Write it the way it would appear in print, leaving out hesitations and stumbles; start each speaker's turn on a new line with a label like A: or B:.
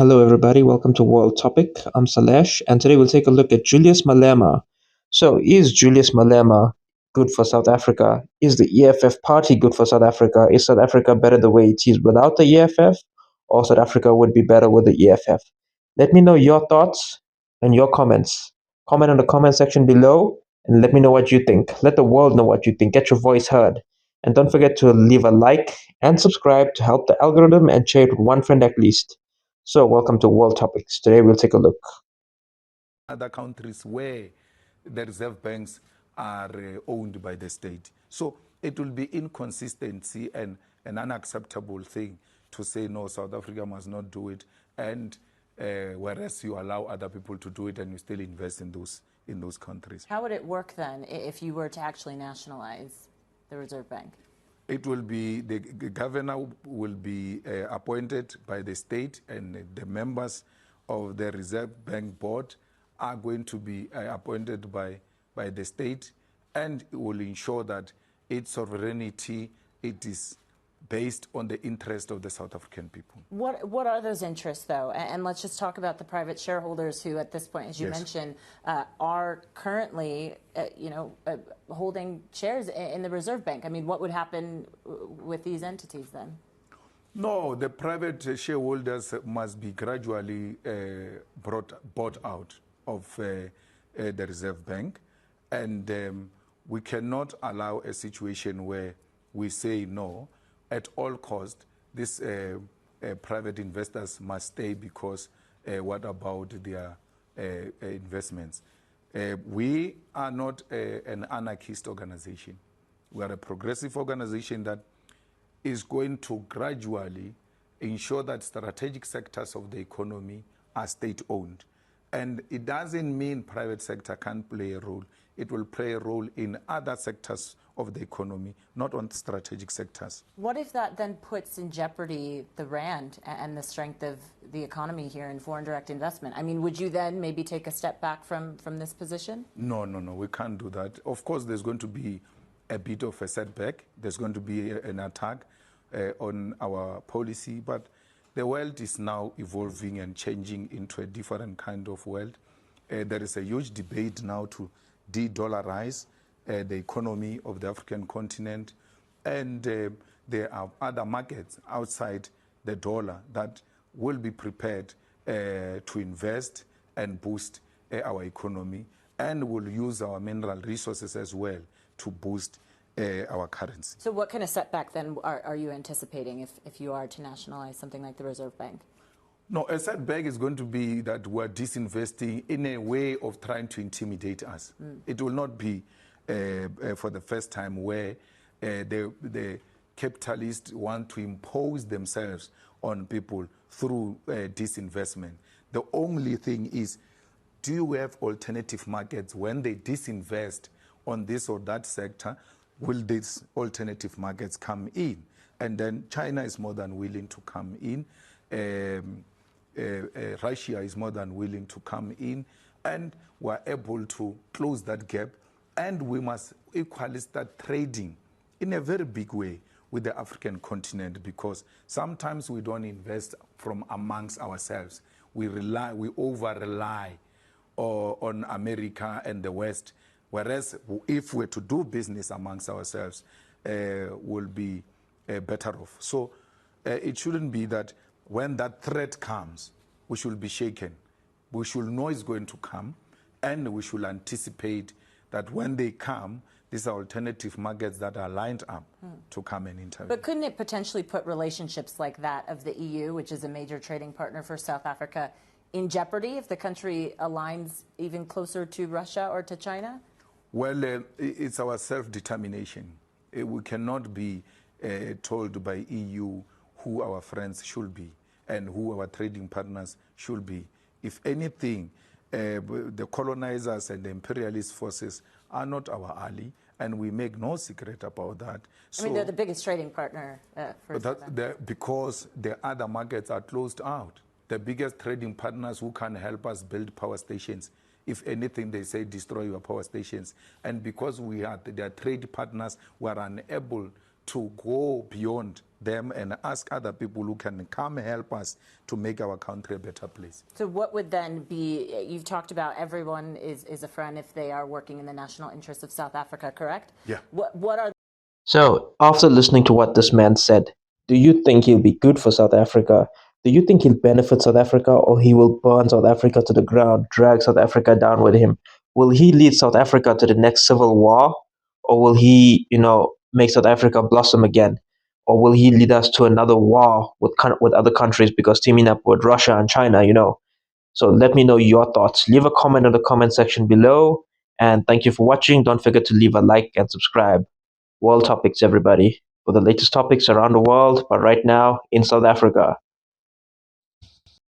A: Hello, everybody. Welcome to World Topic. I'm Salesh, and today we'll take a look at Julius Malema. So, is Julius Malema good for South Africa? Is the EFF party good for South Africa? Is South Africa better the way it is without the EFF, or South Africa would be better with the EFF? Let me know your thoughts and your comments. Comment on the comment section below and let me know what you think. Let the world know what you think. Get your voice heard. And don't forget to leave a like and subscribe to help the algorithm and share it with one friend at least. So, welcome to World Topics. Today, we'll take a look.
B: Other countries where the reserve banks are owned by the state. So it will be inconsistency and an unacceptable thing to say, no, South Africa must not do it, and whereas you allow other people to do it and you still invest in those countries.
C: How would it work then if you were to actually nationalize the Reserve Bank?
B: It will be, the governor will be appointed by the state, and the members of the Reserve Bank board are going to be appointed by the state, and it will ensure that its sovereignty, it is based on the interest of the South African people.
C: What are those interests, though? And let's just talk about the private shareholders who, at this point, as you mentioned, are currently, holding shares in the Reserve Bank. I mean, what would happen with these entities then?
B: No, the private shareholders must be gradually bought out of the Reserve Bank, and we cannot allow a situation where we say no. At all costs, these private investors must stay because what about their investments? We are not an anarchist organization. We are a progressive organization that is going to gradually ensure that strategic sectors of the economy are state-owned. And it doesn't mean private sector can't play a role. It will play a role in other sectors of the economy, not on strategic sectors.
C: What if that then puts in jeopardy the rand and the strength of the economy here in foreign direct investment? I mean, would you then maybe take a step back from this position?
B: No, we can't do that. Of course, there's going to be a bit of a setback. There's going to be an attack on our policy, but the world is now evolving and changing into a different kind of world. There is a huge debate now to de-dollarize the economy of the African continent, and there are other markets outside the dollar that will be prepared to invest and boost our economy, and will use our mineral resources as well to boost our currency.
C: So what kind of setback then are you anticipating if you are to nationalize something like the Reserve Bank?
B: No, a setback is going to be that we're disinvesting in a way of trying to intimidate us. It will not be for the first time where the capitalists want to impose themselves on people through disinvestment. The only thing is, do you have alternative markets? When they disinvest on this or that sector, will these alternative markets come in? And then China is more than willing to come in. Russia is more than willing to come in, and we're able to close that gap. And we must equally start trading in a very big way with the African continent, because sometimes we don't invest from amongst ourselves. We over-rely on America and the West, whereas if we're to do business amongst ourselves, we'll be better off. So it shouldn't be that when that threat comes, we should be shaken. We should know it's going to come, and we should anticipate that when they come, these are alternative markets that are lined up to come and intervene.
C: But couldn't it potentially put relationships like that of the EU, which is a major trading partner for South Africa, in jeopardy if the country aligns even closer to Russia or to China?
B: Well, it's our self-determination. We cannot be told by EU who our friends should be and who our trading partners should be. If anything, the colonizers and the imperialist forces are not our ally, and we make no secret about that.
C: I mean, they're the biggest trading partner for
B: because the other markets are closed out. The biggest trading partners who can help us build power stations, if anything, they say destroy your power stations. And because we are their trade partners, we are unable to go beyond them and ask other people who can come help us to make our country a better place.
C: So what would then be, you've talked about everyone is a friend if they are working in the national interest of South Africa, correct?
B: Yeah.
C: What are
A: So, after listening to what this man said, do you think he'll be good for South Africa? Do you think he'll benefit South Africa, or he will burn South Africa to the ground, drag South Africa down with him? Will he lead South Africa to the next civil war, or will he, make South Africa blossom again? Or will he lead us to another war with other countries because teaming up with Russia and China? So let me know your thoughts. Leave a comment in the comment section below. And thank you for watching. Don't forget to leave a like and subscribe. World Topics, everybody, for the latest topics around the world, but right now in South Africa.